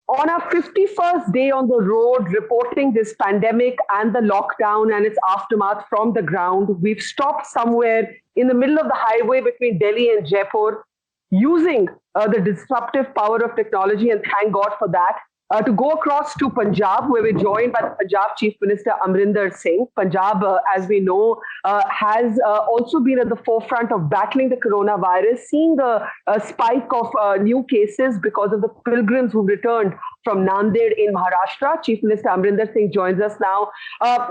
On our 51st day on the road, reporting this pandemic and the lockdown and its aftermath from the ground, we've stopped somewhere in the middle of the highway between Delhi and Jaipur, using the disruptive power of technology, and thank God for that, to go across to Punjab, where we're joined by the Punjab Chief Minister Amrinder Singh. Punjab, as we know, has also been at the forefront of battling the coronavirus, seeing the spike of new cases because of the pilgrims who returned from Nanded in Maharashtra. Chief Minister Amrinder Singh joins us now.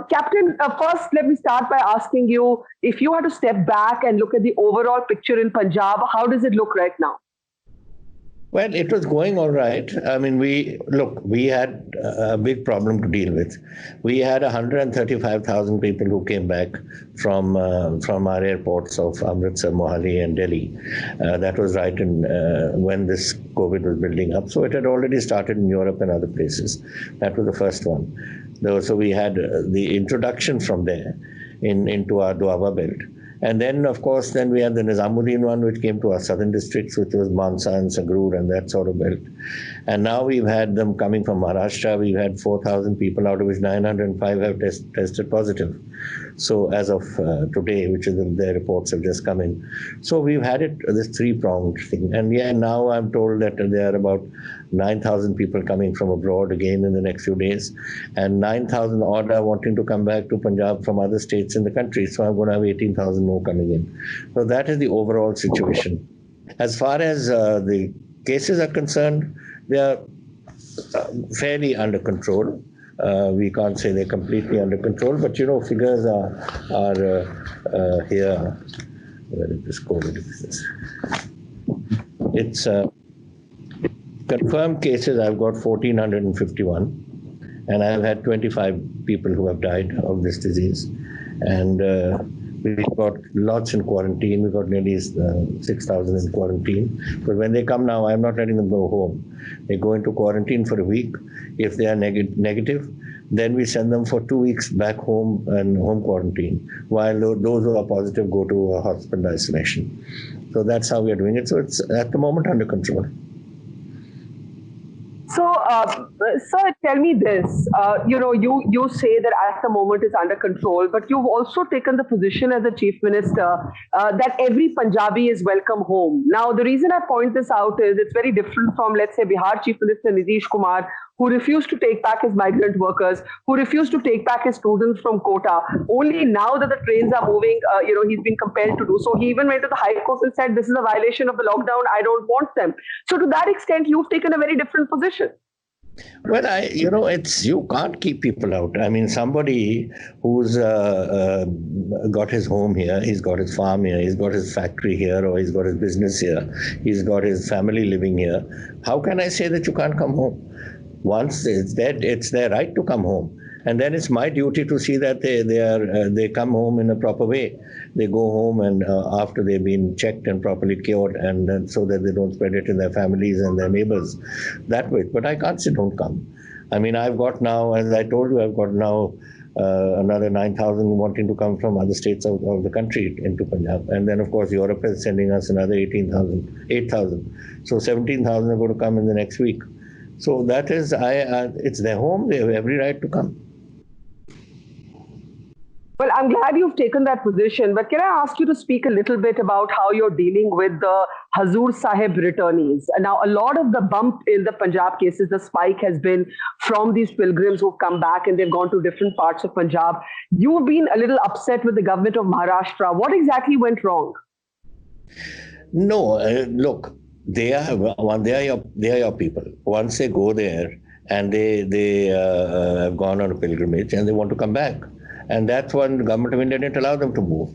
Captain, first, let me start by asking you, if you had to step back and look at the overall picture in Punjab, how does it look right now? Well, it was going all right. I mean, we had a big problem to deal with. We had 135,000 people who came back from our airports of Amritsar, Mohali, and Delhi. That was right when this COVID was building up. So it had already started in Europe and other places. That was the first one. So we had the introduction from there into our Doaba belt. And then, of course, we had the Nizamuddin one, which came to our southern districts, which was Mansa and Sangrur and that sort of belt. And now we've had them coming from Maharashtra. We've had 4,000 people, out of which 905 have tested positive. So as of today, which is their reports have just come in. So we've had this three-pronged thing. And now I'm told that there are about 9,000 people coming from abroad again in the next few days, and 9,000 odd are wanting to come back to Punjab from other states in the country. So I'm going to have 18,000 more coming in. So that is the overall situation. As far as the cases are concerned, they are fairly under control. We can't say they're completely under control, but figures are here. Where is this COVID business? It's confirmed cases. I've got 1,451, and I've had 25 people who have died of this disease, and we've got lots in quarantine. We've got nearly 6,000 in quarantine. But when they come now, I'm not letting them go home. They go into quarantine for a week. If they are negative, then we send them for 2 weeks back home and home quarantine, while those who are positive go to a hospital isolation. So that's how we are doing it. So it's at the moment under control. So, sir, tell me this. You say that at the moment is under control, but you've also taken the position as a chief minister that every Punjabi is welcome home. Now, the reason I point this out is it's very different from, let's say, Bihar Chief Minister Nitish Kumar, who refused to take back his migrant workers, who refused to take back his students from Kota. Only now that the trains are moving, he's been compelled to do so. He even went to the High Court and said, this is a violation of the lockdown. I don't want them. So to that extent, you've taken a very different position. Well, you can't keep people out. I mean, somebody who's got his home here, he's got his farm here, he's got his factory here, or he's got his business here, he's got his family living here. How can I say that you can't come home? Once it's their right to come home. And then it's my duty to see that they come home in a proper way. They go home and after they've been checked and properly cured, and then so that they don't spread it in their families and their neighbors that way. But I can't say don't come. I mean, I've got now, as I told you, I've got now another 9,000 wanting to come from other states of the country into Punjab. And then, of course, Europe is sending us another 8,000. So 17,000 are going to come in the next week. So that is, it's their home. They have every right to come. Well, I'm glad you've taken that position, but can I ask you to speak a little bit about how you're dealing with the Hazur Sahib returnees? Now, a lot of the bump in the Punjab cases, the spike has been from these pilgrims who've come back and they've gone to different parts of Punjab. You've been a little upset with the government of Maharashtra. What exactly went wrong? No, look, they are your people. Once they go there and they have gone on a pilgrimage and they want to come back. And that's when the government of India didn't allow them to move.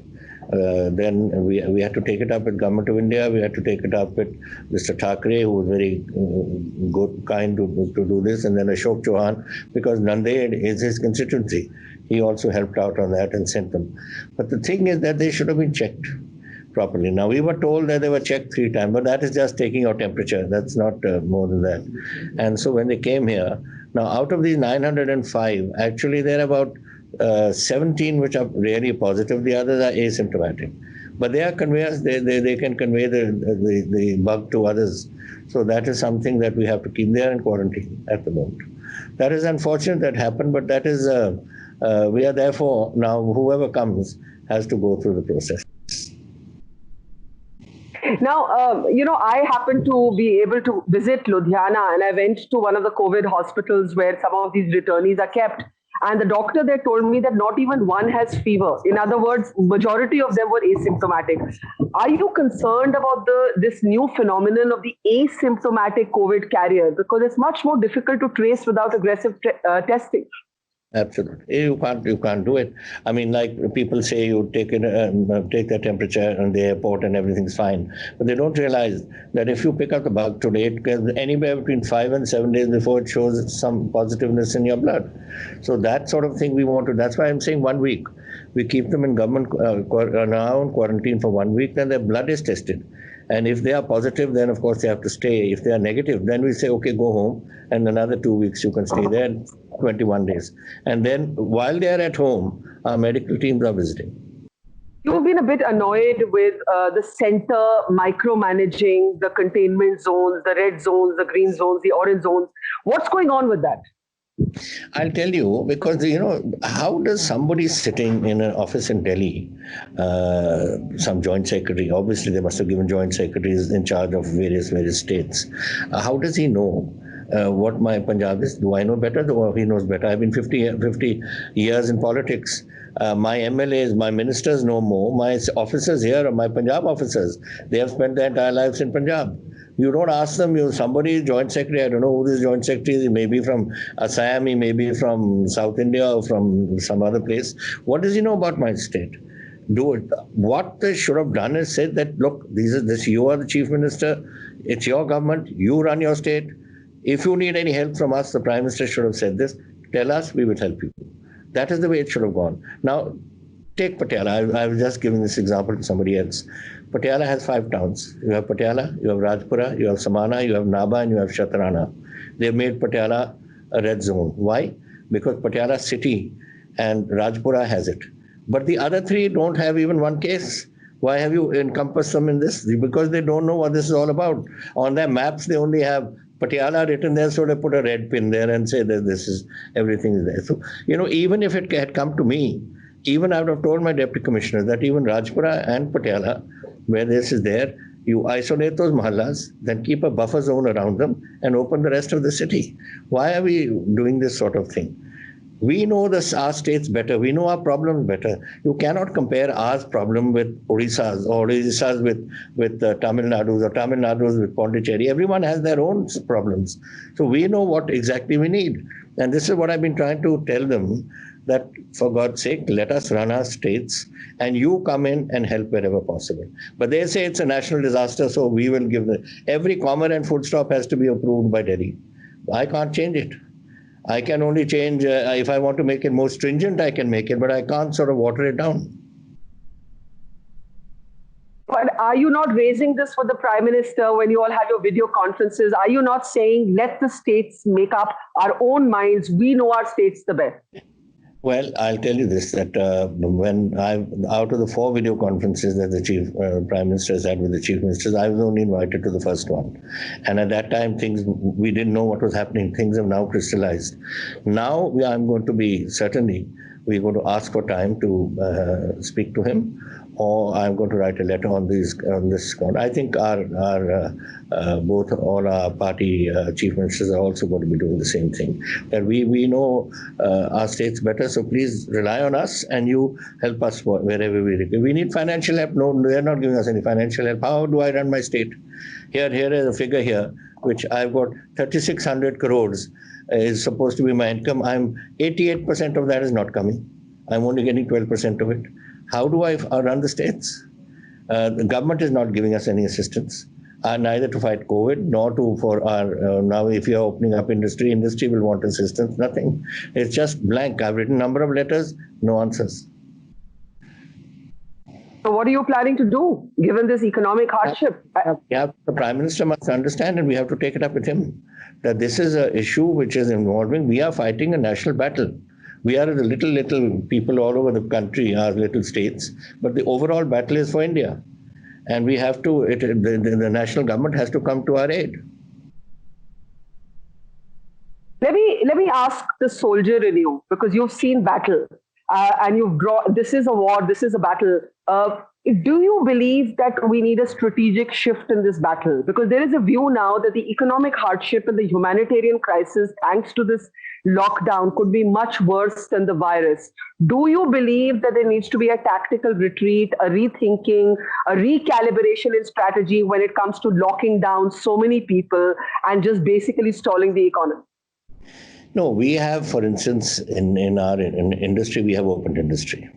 Then we had to take it up with government of India. We had to take it up with Mr. Thackeray, who was very good, kind to do this, and then Ashok Chauhan, because Nanded is his constituency. He also helped out on that and sent them. But the thing is that they should have been checked properly. Now, we were told that they were checked 3 times, but that is just taking your temperature. That's not more than that. And so when they came here, now out of these 905, actually there are about 17 which are really positive. The others are asymptomatic. But they are conveyors, they can convey the bug to others. So that is something that we have to keep. They are in quarantine at the moment. That is unfortunate that happened, but that is, we are therefore now, whoever comes has to go through the process. Now, I happened to be able to visit Ludhiana, and I went to one of the COVID hospitals where some of these returnees are kept. And the doctor there told me that not even one has fever. In other words, majority of them were asymptomatic. Are you concerned about this new phenomenon of the asymptomatic COVID carrier? Because it's much more difficult to trace without aggressive testing. Absolutely, you can't do it. I mean, like people say, you take their temperature in the airport and everything's fine, but they don't realize that if you pick up the bug today, it can anywhere between 5 and 7 days before it shows some positiveness in your blood. So that sort of thing we want to. That's why I'm saying 1 week. We keep them in government now in quarantine for 1 week, then their blood is tested. And if they are positive, then of course they have to stay. If they are negative, then we say, okay, go home, and another 2 weeks you can stay there, 21 days. And then while they are at home, our medical teams are visiting. You've been a bit annoyed with the center micromanaging the containment zones, the red zones, the green zones, the orange zones. What's going on with that? I'll tell you, because, how does somebody sitting in an office in Delhi, some joint secretary, obviously they must have given joint secretaries in charge of various states. How does he know what my Punjab is? Do I know better? Or he knows better? I've been 50 years in politics. My MLAs, my ministers know more. My officers here, my Punjab officers, they have spent their entire lives in Punjab. You don't ask them, somebody joint secretary, I don't know who this joint secretary is, he may be from Assam, he may be from South India or from some other place. What does he know about my state? What they should have done is said that, look, you are the chief minister, it's your government, you run your state. If you need any help from us, the Prime Minister should have said this, tell us, we will help you. That is the way it should have gone. Now, take Patiala. I was just giving this example to somebody else. Patiala has 5 towns. You have Patiala, you have Rajpura, you have Samana, you have Nabha, and you have Shatrana. They've made Patiala a red zone. Why? Because Patiala city and Rajpura has it. But the other 3 don't have even one case. Why have you encompassed them in this? Because they don't know what this is all about. On their maps, they only have Patiala written there, so they put a red pin there and say that everything is there. So, even if it had come to me, even I would have told my deputy commissioner that even Rajpura and Patiala, where this is there, you isolate those mahallas, then keep a buffer zone around them and open the rest of the city. Why are we doing this sort of thing? We know our states better. We know our problems better. You cannot compare our problem with Odisha's or Odisha's with Tamil Nadu's or Tamil Nadu's with Pondicherry. Everyone has their own problems. So we know what exactly we need. And this is what I've been trying to tell them, that for God's sake, let us run our states and you come in and help wherever possible. But they say it's a national disaster, so we will give every comma and full stop has to be approved by Delhi. I can't change it. I can only change, if I want to make it more stringent, I can make it, but I can't sort of water it down. But are you not raising this for the Prime Minister when you all have your video conferences? Are you not saying, let the states make up our own minds? We know our states the best. Well, I'll tell you this, that when out of the 4 video conferences that the Prime Minister has had with the Chief Ministers, I was only invited to the first one. And at that time, we didn't know what was happening. Things have now crystallized. Now, I'm going to be, certainly, we're going to ask for time to speak to him, or I'm going to write a letter on this count. I think all our party chief ministers are also going to be doing the same thing. That we know our states better, so please rely on us and you help us wherever we require. We need financial help. No, they're not giving us any financial help. How do I run my state? Here is a figure here, which I've got 3,600 crores is supposed to be my income. 88% of that is not coming. I'm only getting 12% of it. How do I run the states? The government is not giving us any assistance, neither to fight COVID nor for our, now if you're opening up industry will want assistance, nothing. It's just blank. I've written a number of letters, no answers. So what are you planning to do, given this economic hardship? Yeah, the Prime Minister must understand, and we have to take it up with him, that this is an issue which is involving, we are fighting a national battle. We are the little people all over the country, our little states, but the overall battle is for India. And we have to, the national government has to come to our aid. Let me ask the soldier in you, because you've seen battle, and you've brought, this is a war, this is a battle. Do you believe that we need a strategic shift in this battle? Because there is a view now that the economic hardship and the humanitarian crisis, thanks to this lockdown, could be much worse than the virus. Do you believe that there needs to be a tactical retreat, a rethinking, a recalibration in strategy when it comes to locking down so many people and just basically stalling the economy? No, we have, for instance, in our industry, we have opened industry.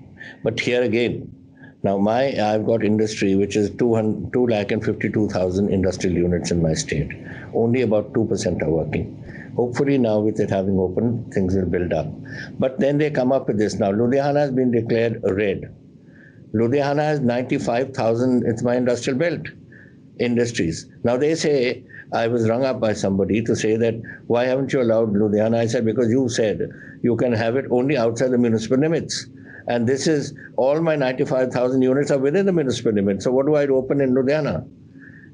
But here again, now I've got industry which is 252,000 industrial units in my state. Only about 2% are working. Hopefully now with it having opened, things will build up. But then they come up with this now. Ludhiana has been declared red. Ludhiana has 95,000, it's my industrial belt, industries. Now they say, I was rung up by somebody to say that, why haven't you allowed Ludhiana? I said, because you said you can have it only outside the municipal limits. And this is, all my 95,000 units are within the municipal limits. So what do I open in Ludhiana?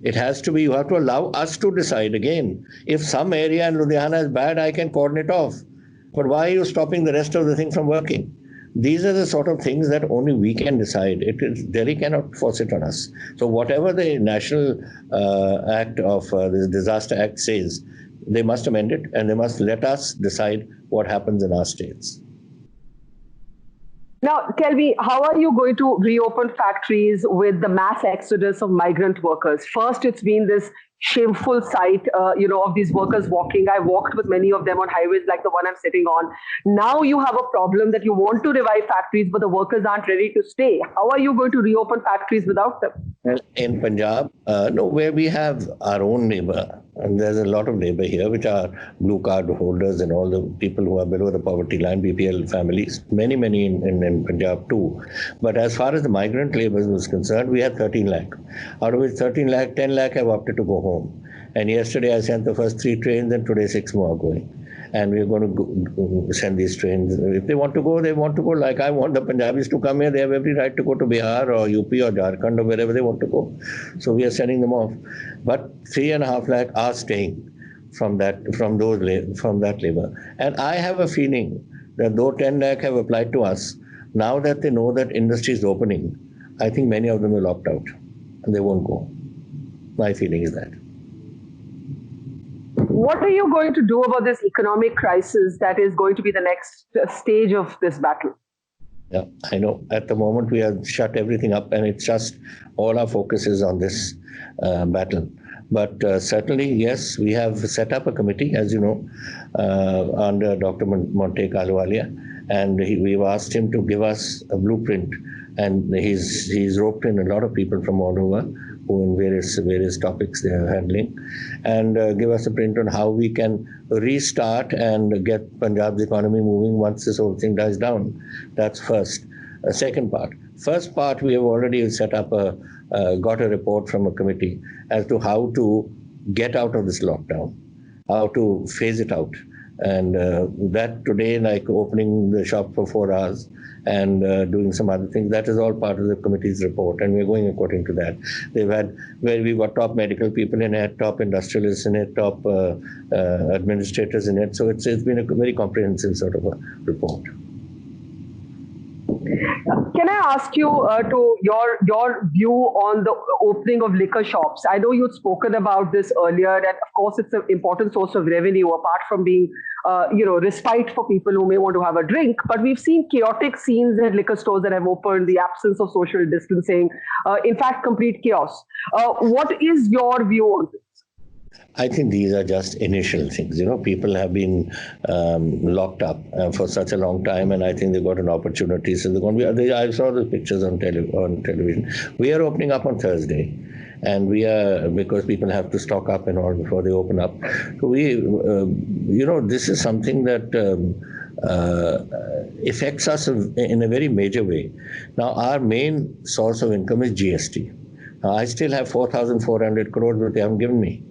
It has to be, you have to allow us to decide again. If some area in Ludhiana is bad, I can cordon it off. But why are you stopping the rest of the thing from working? These are the sort of things that only we can decide. Delhi cannot force it on us. So whatever the National Act of the Disaster Act says, they must amend it and they must let us decide what happens in our states. Now, tell me, how are you going to reopen factories with the mass exodus of migrant workers? First, it's been this shameful sight, of these workers walking. I walked with many of them on highways like the one I'm sitting on. Now you have a problem that you want to revive factories, but the workers aren't ready to stay. How are you going to reopen factories without them? In Punjab, where we have our own labor, and there's a lot of labor here, which are blue card holders and all the people who are below the poverty line, BPL families, many in Punjab too. But as far as the migrant labor was concerned, we had 13 lakh. Out of which 13 lakh, 10 lakh have opted to go home. And yesterday I sent the first 3 trains, and today 6 more are going. And we're going to send these trains. If they want to go, they want to go. Like I want the Punjabis to come here. They have every right to go to Bihar or UP or Jharkhand or wherever they want to go. So we are sending them off. But 3.5 lakh are staying from that labor. And I have a feeling that though 10 lakh have applied to us, now that they know that industry is opening, I think many of them will opt out and they won't go. My feeling is that. What are you going to do about this economic crisis that is going to be the next stage of this battle? Yeah, I know. At the moment, we have shut everything up, and it's just all our focus is on this battle. But certainly, yes, we have set up a committee, as you know, under Dr. Montek Ahluwalia, and we've asked him to give us a blueprint. And he's roped in a lot of people from all over, who in various topics they are handling, and give us a print on how we can restart and get Punjab's economy moving once this whole thing dies down. That's first. Second part. First part, we have already set up got a report from a committee as to how to get out of this lockdown, how to phase it out. And that today, like opening the shop for 4 hours and doing some other things, that is all part of the committee's report, and we're going according to that. They've had, where we've got top medical people in it, top industrialists in it, top administrators in it. So it's been a very comprehensive sort of a report. Can I ask you to your view on the opening of liquor shops? I know you'd spoken about this earlier, and of course it's an important source of revenue apart from being, respite for people who may want to have a drink. But we've seen chaotic scenes at liquor stores that have opened, the absence of social distancing, in fact, complete chaos. What is your view on this? I think these are just initial things. People have been locked up for such a long time, and I think they've got an opportunity. So they're going to be, I saw the pictures on television. We are opening up on Thursday, and we are, because people have to stock up and all before they open up. So we, this is something that affects us in a very major way. Now, our main source of income is GST. Now, I still have 4,400 crores, but they haven't given me.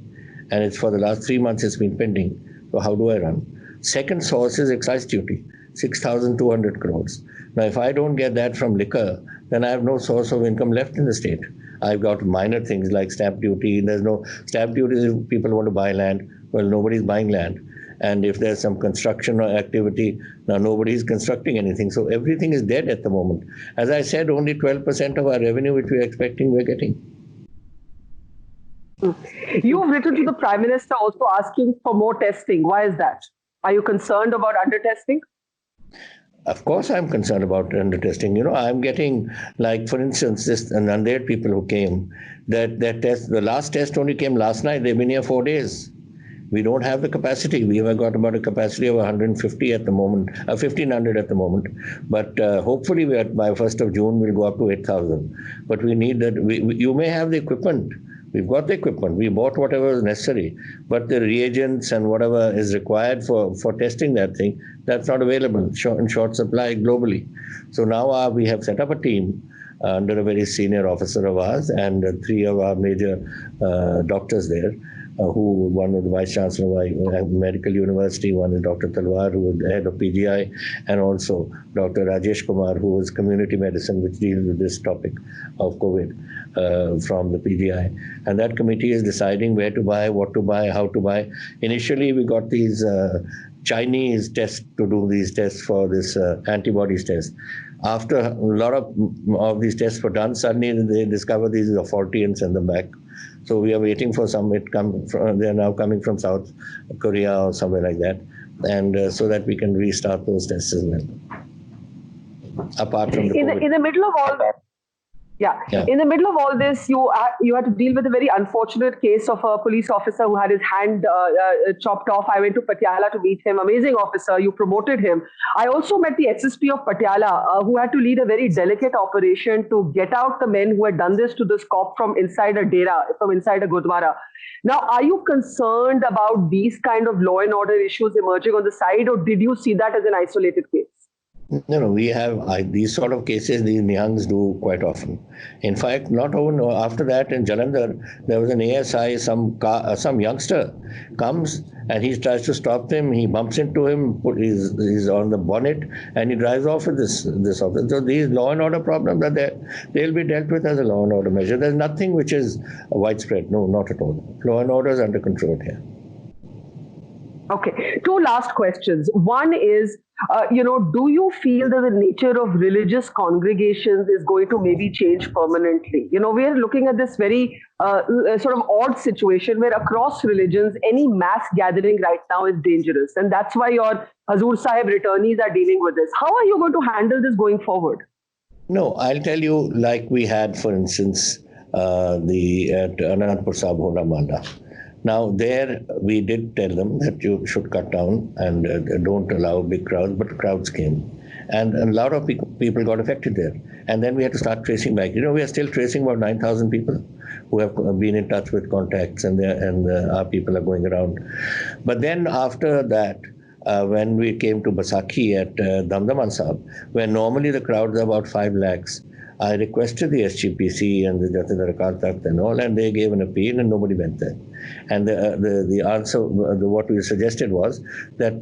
And it's for the last 3 months it's been pending. So how do I run? Second source is excise duty. 6,200 crores. Now, if I don't get that from liquor, then I have no source of income left in the state. I've got minor things like stamp duty. There's no stamp duty if people want to buy land. Well, nobody's buying land. And if there's some construction or activity, now nobody's constructing anything. So everything is dead at the moment. As I said, only 12% of our revenue, which we're expecting, we're getting. You've written to the Prime Minister also asking for more testing. Why is that? Are you concerned about under-testing? Of course, I'm concerned about under-testing. You know, I'm getting, like, for instance, this Nanded people who came, that test, the last test only came last night. They've been here 4 days. We don't have the capacity. We have got about a capacity of 150 at the moment, 1,500 at the moment. But hopefully, by 1st of June, we'll go up to 8,000. But we need that. You may have the equipment. We've got the equipment. We bought whatever is necessary. But the reagents and whatever is required for testing that thing, that's not available in short supply globally. So now we have set up a team under a very senior officer of ours and 3 of our major doctors there. One is the Vice Chancellor of Medical University, one is Dr. Talwar, who is the head of PGI, and also Dr. Rajesh Kumar, who is community medicine, which deals with this topic of COVID from the PGI. And that committee is deciding where to buy, what to buy, how to buy. Initially, we got these Chinese tests to do these tests for this antibodies test. After a lot of these tests were done, suddenly they discover these are faulty and send them back. So we are waiting for some. They are now coming from South Korea or somewhere like that, and so that we can restart those tests as well. Apart from in the middle of all that. Yeah. In the middle of all this, you had to deal with a very unfortunate case of a police officer who had his hand chopped off. I went to Patiala to meet him. Amazing officer. You promoted him. I also met the SSP of Patiala, who had to lead a very delicate operation to get out the men who had done this to this cop from inside a dera, from inside a Gurdwara. Now, are you concerned about these kind of law and order issues emerging on the side, or did you see that as an isolated case? No, we have these sort of cases, these Nihangs do quite often. In fact, not even after that in Jalandhar, there was an ASI, some youngster comes and he tries to stop him. He bumps into him, he's on the bonnet, and he drives off with this officer. So these law and order problems they'll be dealt with as a law and order measure. There's nothing which is widespread. No, not at all. Law and order is under control here. Okay, 2 last questions. One is, do you feel that the nature of religious congregations is going to maybe change permanently? We are looking at this very sort of odd situation where across religions, any mass gathering right now is dangerous. And that's why your Hazur Sahib returnees are dealing with this. How are you going to handle this going forward? No, I'll tell you, like we had, for instance, at Anandpur Sahib Hola Mahalla. Now, there we did tell them that you should cut down and don't allow big crowds, but crowds came. And a lot of people got affected there. And then we had to start tracing back. We are still tracing about 9,000 people who have been in touch with contacts, and our people are going around. But then after that, when we came to Baisakhi at Damdaman Sahib, where normally the crowds are about 5 lakhs, I requested the SGPC and the Jathedar Akal Takht and all, and they gave an appeal and nobody went there. And the answer, what we suggested was that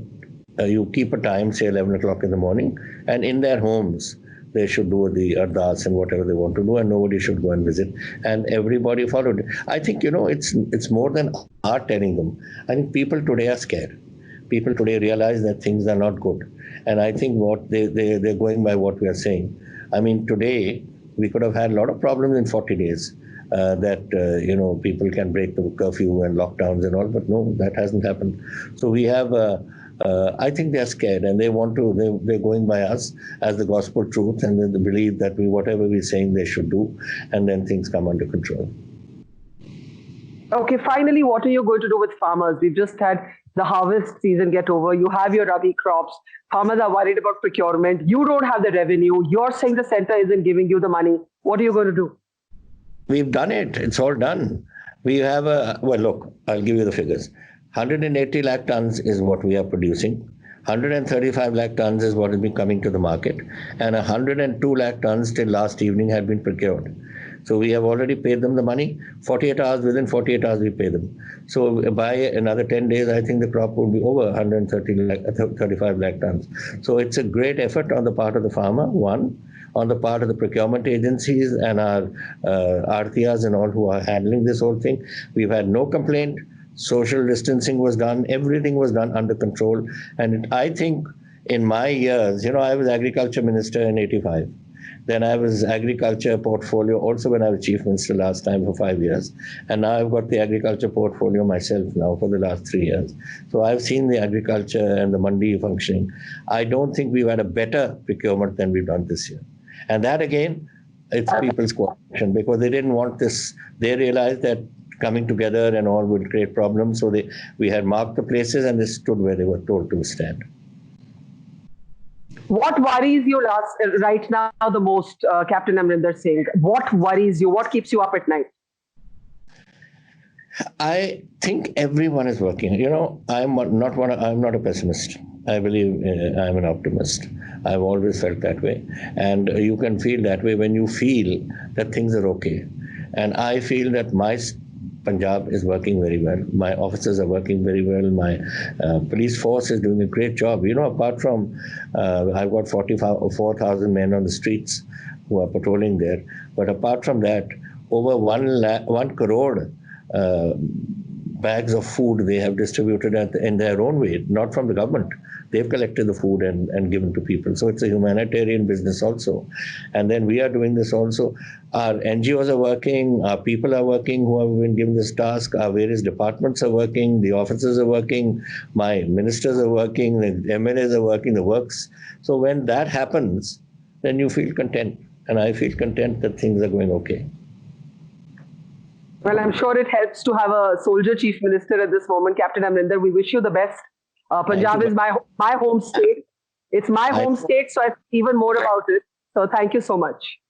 you keep a time, say 11 o'clock in the morning, and in their homes, they should do the ardas and whatever they want to do, and nobody should go and visit. And everybody followed it. I think, it's more than our telling them. I think people today are scared. People today realize that things are not good. And I think what they're going by what we are saying. I mean, today, we could have had a lot of problems in 40 days people can break the curfew and lockdowns and all, but no, that hasn't happened. So we have, I think they're scared and they're going by us as the gospel truth, and they believe that whatever we're saying they should do, and then things come under control. Okay, finally, what are you going to do with farmers? We've just had the harvest season get over. You have your Rabi crops. Farmers are worried about procurement. You don't have the revenue. You're saying the center isn't giving you the money. What are you going to do? We've done it. It's all done. We have look, I'll give you the figures. 180 lakh tons is what we are producing. 135 lakh tons is what has been coming to the market, and 102 lakh tons till last evening had been procured. So we have already paid them the money. 48 hours, within 48 hours, we pay them. So by another 10 days, I think the crop will be over 35 lakh tons. So it's a great effort on the part of the farmer, one, on the part of the procurement agencies and our Artiyas and all who are handling this whole thing. We've had no complaint. Social distancing was done. Everything was done under control. And I think in my years, I was agriculture minister in 85. Then I was agriculture portfolio also when I was chief minister last time for 5 years. And now I've got the agriculture portfolio myself now for the last 3 years. So I've seen the agriculture and the mandi functioning. I don't think we've had a better procurement than we've done this year. And that again, it's people's cooperation because they didn't want this. They realized that coming together and all would create problems. So we had marked the places and they stood where they were told to stand. What worries you right now the most, Captain Amrinder Singh? What worries you? What keeps you up at night? I think everyone is working. I'm not a pessimist. I believe I'm an optimist. I've always felt that way. And you can feel that way when you feel that things are okay. And I feel that my Punjab is working very well. My officers are working very well. My police force is doing a great job. Apart from, I've got 4,000 men on the streets who are patrolling there. But apart from that, over 1 crore bags of food they have distributed in their own way, not from the government. They've collected the food and given to people. So it's a humanitarian business also. And then we are doing this also. Our NGOs are working, our people are working who have been given this task, our various departments are working, the officers are working, my ministers are working, the MLAs are working, the works. So when that happens, then you feel content. And I feel content that things are going okay. Well, I'm sure it helps to have a soldier chief minister at this moment. Captain Amrinder, we wish you the best. Punjab is my home state. It's my home state, so I think even more about it. So thank you so much.